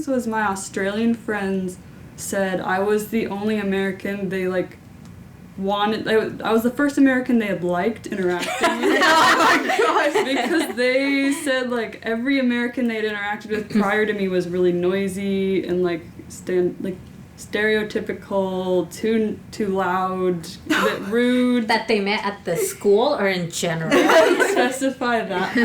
things was my Australian friends said I was the only American they, like, wanted. I was the first American they had liked interacting with. Oh my gosh! Because they said, like, every American they'd interacted with prior to me was really noisy and, like, stereotypical, too loud, a bit rude. That they met at the school or in general? I didn't specify that.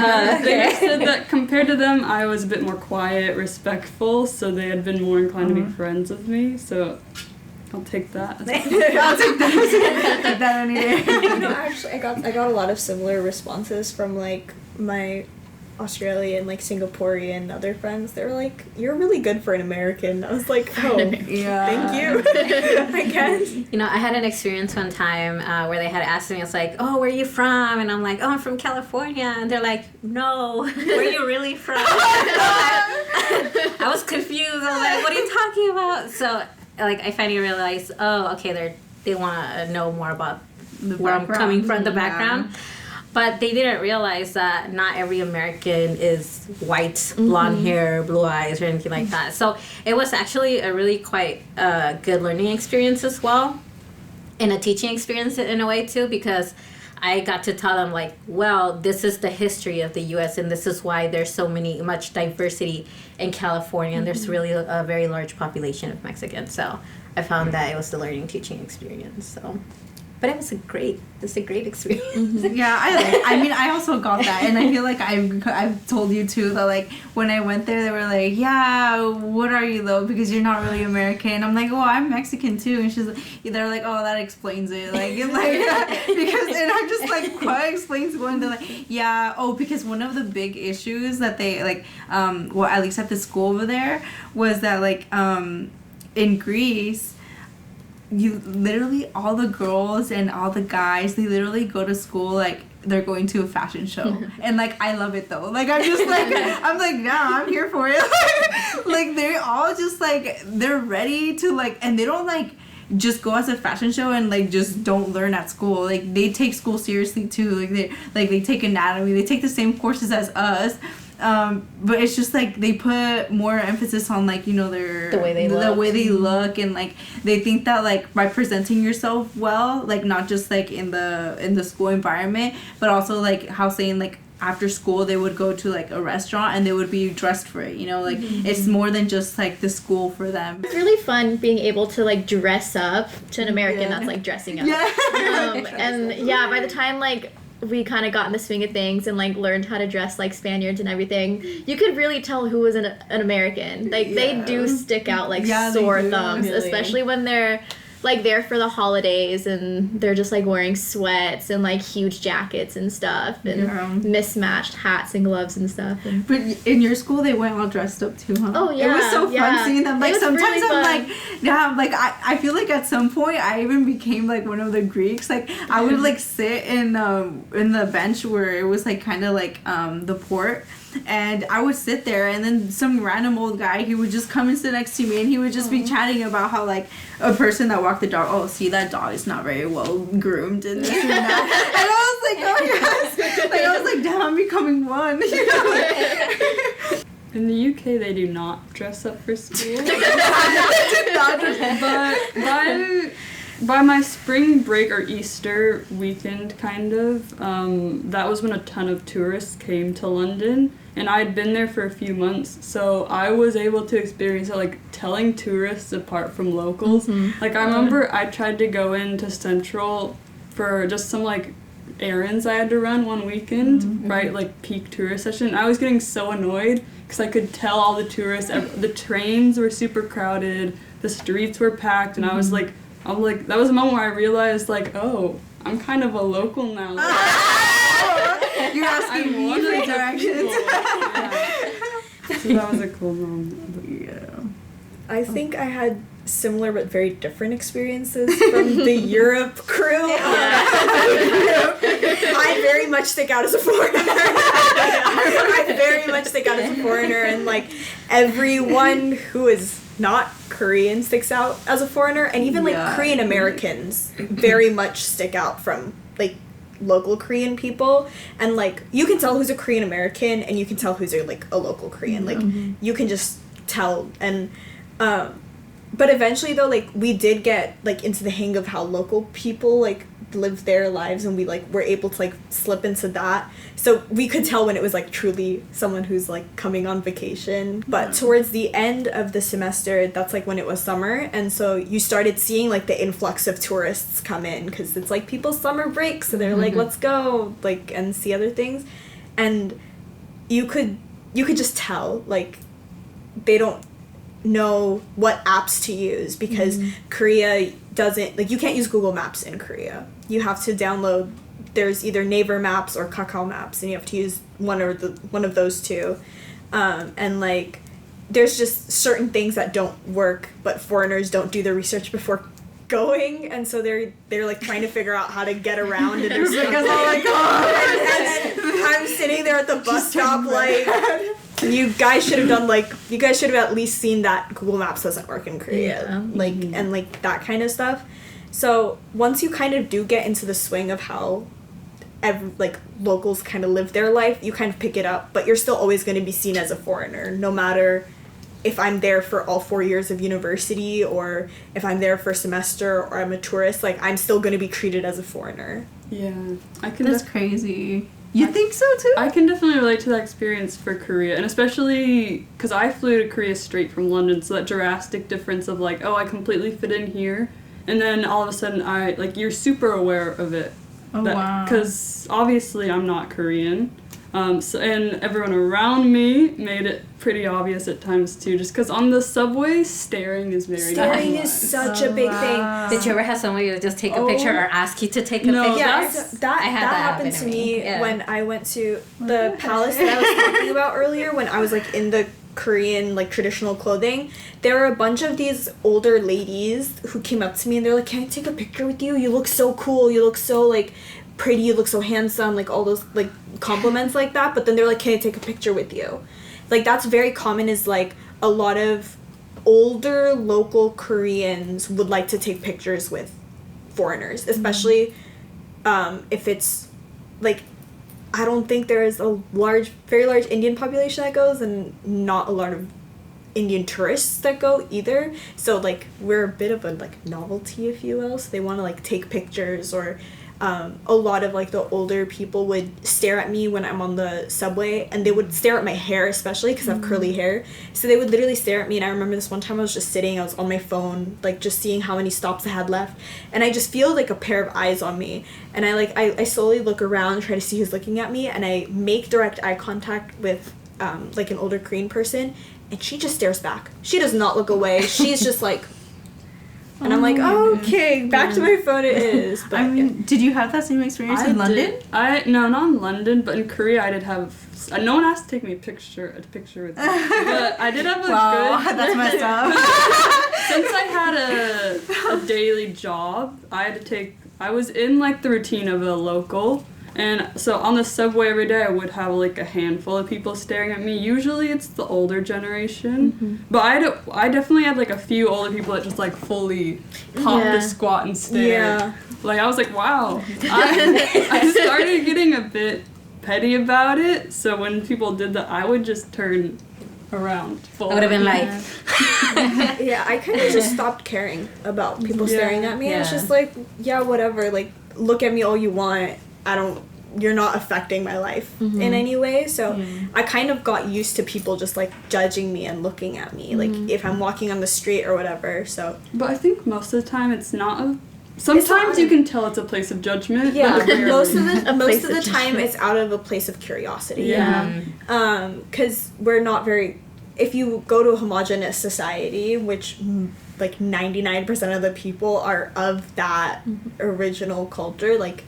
They said that compared to them, I was a bit more quiet, respectful, so they had been more inclined to be friends with me, so I'll take that. I'll take that any day. No, actually, I got a lot of similar responses from, like, my Australian, like, Singaporean other friends. They were like, "You're really good for an American." I was like, "Oh, yeah. Thank you." I guess. You know, I had an experience one time where they had asked me, it's like, "Oh, where are you from?" And I'm like, "Oh, I'm from California." And they're like, "No, where are you really from?" I was confused. I was like, "What are you talking about?" So, like, I finally realized, oh, okay, they want to know more about where I'm coming from, the background. But they didn't realize that not every American is white, blonde hair, blue eyes, or anything like that. So it was actually a really quite good learning experience as well, and a teaching experience in a way too, because I got to tell them, like, well, this is the history of the U.S. and this is why there's so much diversity in California, and there's really a very large population of Mexicans. So I found that it was the learning teaching experience. So. But it was a great experience. Yeah, I mean, I also got that, and I feel like I've told you too that, like, when I went there, they were like, "Yeah, what are you though? Because you're not really American." I'm like, "Oh, I'm Mexican too," and they're like, "Oh, that explains it." Like, because, and I'm just like, "What explains what?" And they're like, "Yeah, oh, because one of the big issues that they like, well, at least at the school over there, was that, like, in Greece." You literally, all the girls and all the guys, they literally go to school like they're going to a fashion show. And, like, I love it though. Like, I'm just like, yeah, I'm here for it. Like, they're all just like, they're ready to, like, and they don't, like, just go as a fashion show and, like, just don't learn at school. Like, they take school seriously too. Like, they take anatomy, they take the same courses as us. But it's just, like, they put more emphasis on, like, you know, the way they look, and, like, they think that, like, by presenting yourself well, like, not just, like, in the school environment, but also, like, how saying, like, after school they would go to, like, a restaurant and they would be dressed for it, you know, like, it's more than just, like, the school for them. It's really fun being able to, like, dress up to an American that's, like, dressing up. And yeah, by the time, like, we kind of got in the swing of things and, like, learned how to dress like Spaniards and everything, you could really tell who was an American. Like, they do stick out like sore thumbs, especially when they're, like, there for the holidays and they're just, like, wearing sweats and, like, huge jackets and stuff and mismatched hats and gloves and stuff. But in your school, they went all dressed up too, huh? Oh, yeah. It was so fun seeing them. Like, sometimes really I'm fun. like, yeah, like, I feel like at some point I even became, like, one of the Greeks. Like, I would, like, sit in the bench where it was, like, kind of like the port. And I would sit there, and then some random old guy, he would just come and sit next to me, and he would just be chatting about how, like, a person that walked the dog, oh, see, that dog is not very well groomed and this and that. And I was like, oh, yes. Like, I was like, damn, I'm becoming one. You know? In the UK, they do not dress up for school. But by my spring break or Easter weekend, kind of, that was when a ton of tourists came to London, and I had been there for a few months, so I was able to experience, like, telling tourists apart from locals. Like, I remember I tried to go into Central for just some, like, errands I had to run one weekend, right, like, peak tourist session. I was getting so annoyed because I could tell all the tourists, the trains were super crowded, the streets were packed, and I was like, that was a moment where I realized, like, oh, I'm kind of a local now. Like, you're asking me for directions. So that was a cool moment. Yeah. I think I had similar but very different experiences from the Europe crew. I very much stick out as a foreigner. I very much stick out as a foreigner, and, like, everyone who is not Korean sticks out as a foreigner, and even, like, Korean Americans very much stick out from, like, local Korean people, and, like, you can tell who's a Korean American and you can tell who's a local Korean. Like, you can just tell. And but eventually though, like, we did get like into the hang of how local people like live their lives, and we like were able to like slip into that, so we could tell when it was like truly someone who's like coming on vacation. But towards the end of the semester, that's like when it was summer, and so you started seeing like the influx of tourists come in, because it's like people's summer break, so they're like, let's go like and see other things. And you could just tell like they don't know what apps to use, because Korea doesn't, like, you can't use Google Maps in Korea. You have to download, there's either Naver Maps or Kakao Maps, and you have to use one of those two. And like there's just certain things that don't work, but foreigners don't do their research before going, and so they're like trying to figure out how to get around, and there's like, oh my god, and then I'm sitting there at the bus stop like, you guys should have at least seen that Google Maps doesn't work in Korea, like, and like that kind of stuff. So once you kind of do get into the swing of how like locals kind of live their life, you kind of pick it up, but you're still always going to be seen as a foreigner, no matter if I'm there for all 4 years of university, or if I'm there for a semester, or I'm a tourist. Like, I'm still going to be treated as a foreigner. Yeah, That's crazy. You think so too? I can definitely relate to that experience for Korea, and especially because I flew to Korea straight from London, so that drastic difference of like, oh, I completely fit in here, and then all of a sudden you're super aware of it. Oh, wow. Because obviously I'm not Korean. So, and everyone around me made it pretty obvious at times too, just because on the subway, staring is very Staring normal. is such a big thing. Did you ever have somebody to just take a picture or ask you to take a picture? Yeah, that happened to me when I went to the palace that I was talking about earlier, when I was like in the Korean like traditional clothing. There were a bunch of these older ladies who came up to me and they're like, "Can I take a picture with you? You look so cool. You look so like pretty. You look so handsome." Like all those like compliments like that. But then they're like, "Can I take a picture with you?" Like that's very common. Is like a lot of older local Koreans would like to take pictures with foreigners, especially if it's like, I don't think there is a very large Indian population that goes, and not a lot of Indian tourists that go either. So like we're a bit of a like novelty, if you will. So they want to like take pictures, or a lot of like the older people would stare at me when I'm on the subway, and they would stare at my hair, especially because I have curly hair. So they would literally stare at me, and I remember this one time I was just sitting, I was on my phone, like just seeing how many stops I had left, and I just feel like a pair of eyes on me, and I slowly look around, try to see who's looking at me, and I make direct eye contact with like an older Korean person, and she just stares back. She does not look away. She's just like, and I'm like, oh, okay, back to my phone it is. But I mean, did you have that same experience in London? No, not in London, but in Korea I did have. No one asked to take me a picture with me, but I did have a good. That's messed up. Since I had a daily job, I was in like the routine of a local. And so on the subway every day, I would have like a handful of people staring at me. Usually it's the older generation. But I definitely had like a few older people that just like fully popped a squat and stared. Yeah. Like I was like, wow. I started getting a bit petty about it. So when people did that, I would just turn around. I would have been like... Yeah, I kind of just stopped caring about people staring at me. Yeah. It's just like, yeah, whatever. Like, look at me all you want. You're not affecting my life in any way. So I kind of got used to people just like judging me and looking at me, like if I'm walking on the street or whatever. So, but I think most of the time it's not. Sometimes you can tell it's a place of judgment. Yeah, but most of the time it's out of a place of curiosity. Yeah. Because we're not very. If you go to a homogenous society, which like 99% of the people are of that original culture, like.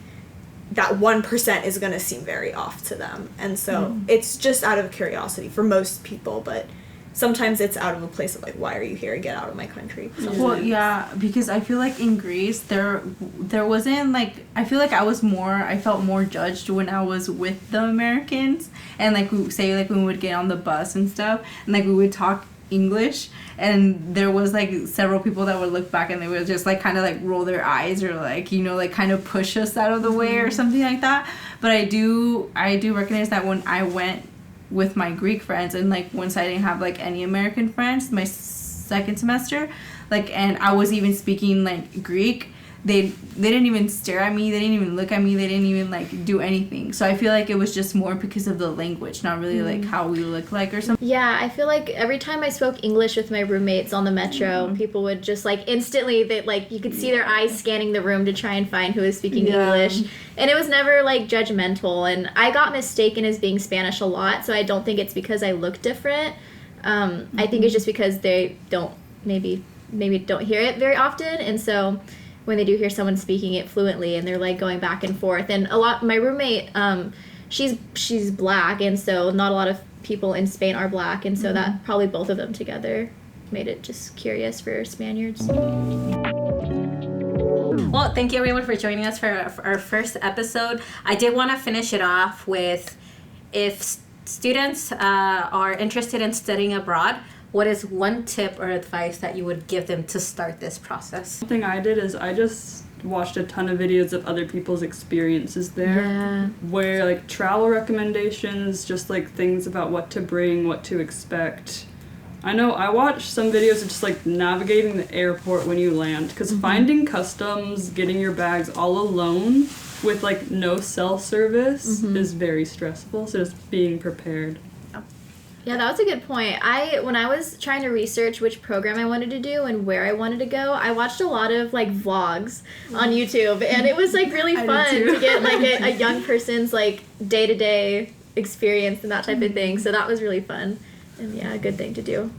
That 1% is going to seem very off to them. And so it's just out of curiosity for most people, but sometimes it's out of a place of like, why are you here? Get out of my country. Well, yeah, because I feel like in Greece, there wasn't like, I feel like I felt more judged when I was with the Americans. And like, say like when we would get on the bus and stuff, and like we would talk English, and there was like several people that would look back and they would just like kind of like roll their eyes, or like, you know, like kind of push us out of the way or something like that. But I do recognize that when I went with my Greek friends, and like once I didn't have like any American friends, my second semester, like, and I was even speaking like Greek, they didn't even stare at me, they didn't even look at me, they didn't even like do anything. So I feel like it was just more because of the language, not really like how we look like or something. Yeah, I feel like every time I spoke English with my roommates on the metro, people would just like instantly, they like, you could see their eyes scanning the room to try and find who was speaking English, and it was never like judgmental. And I got mistaken as being Spanish a lot, so I don't think it's because I look different. I think it's just because they don't maybe don't hear it very often, and so when they do hear someone speaking it fluently and they're like going back and forth. And my roommate, she's black, and so not a lot of people in Spain are black, and so that probably both of them together made it just curious for Spaniards. Well, thank you everyone for joining us for our first episode. I did want to finish it off with, if students are interested in studying abroad, what is one tip or advice that you would give them to start this process? One thing I did is I just watched a ton of videos of other people's experiences there, where like travel recommendations, just like things about what to bring, what to expect. I know I watched some videos of just like navigating the airport when you land, because finding customs, getting your bags all alone with like no cell service is very stressful, so just being prepared. Yeah, that was a good point. When I was trying to research which program I wanted to do and where I wanted to go, I watched a lot of like vlogs on YouTube, and it was like really fun to get like a young person's like day-to-day experience and that type of thing. So that was really fun, and yeah, a good thing to do.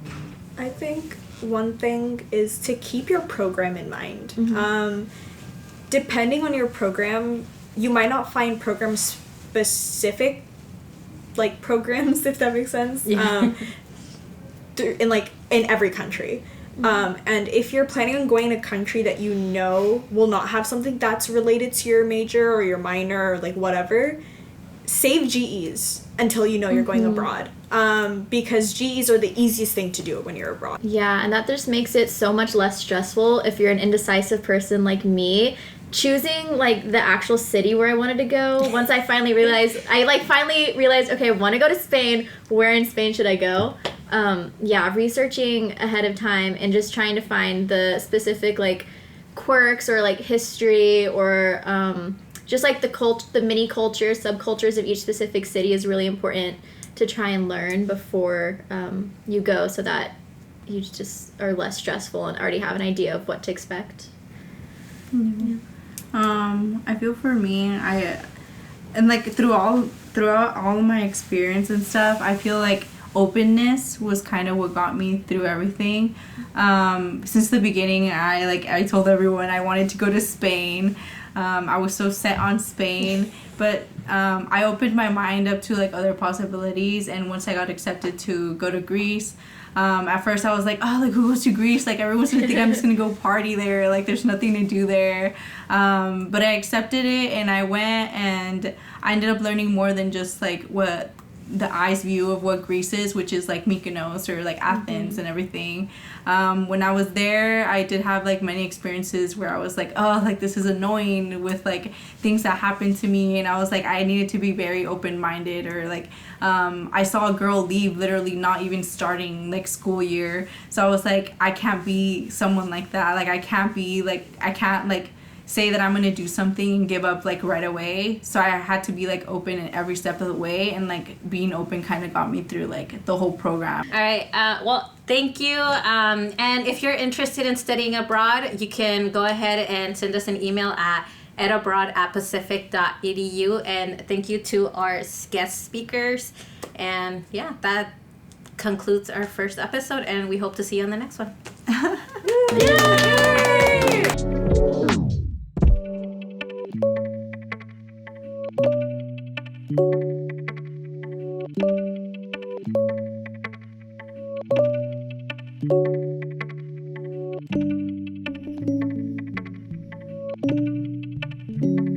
I think one thing is to keep your program in mind. Depending on your program, you might not find program specific like programs, if that makes sense, in every country. And if you're planning on going to a country that you know will not have something that's related to your major or your minor or like whatever, save GEs until you know you're going abroad, because GEs are the easiest thing to do when you're abroad. Yeah, and that just makes it so much less stressful if you're an indecisive person like me. Choosing like the actual city where I wanted to go, once I finally realized, okay, I want to go to Spain, where in Spain should I go? Researching ahead of time and just trying to find the specific like quirks or like history or just like the mini cultures, subcultures of each specific city is really important to try and learn before you go, so that you just are less stressful and already have an idea of what to expect. I feel for me, and like throughout all of my experience and stuff, I feel like openness was kind of what got me through everything. Since the beginning, I told everyone I wanted to go to Spain. I was so set on Spain, but I opened my mind up to like other possibilities, and once I got accepted to go to Greece, at first I was like, oh, like who goes to Greece? Like everyone's gonna think I'm just gonna go party there. Like there's nothing to do there. But I accepted it, and I went, and I ended up learning more than just like what the eye's view of what Greece is, which is like Mykonos or like Athens and everything. When I was there, I did have like many experiences where I was like, oh, like this is annoying with like things that happened to me, and I was like, I needed to be very open-minded. Or like I saw a girl leave literally not even starting like school year, so I was like, I can't be someone like that. Like I can't say that I'm gonna do something and give up like right away. So I had to be like open in every step of the way, and like being open kind of got me through like the whole program. All right, well, thank you. And if you're interested in studying abroad, you can go ahead and send us an email at edabroad@pacific.edu. And thank you to our guest speakers. And yeah, that concludes our first episode, and we hope to see you on the next one. Yeah.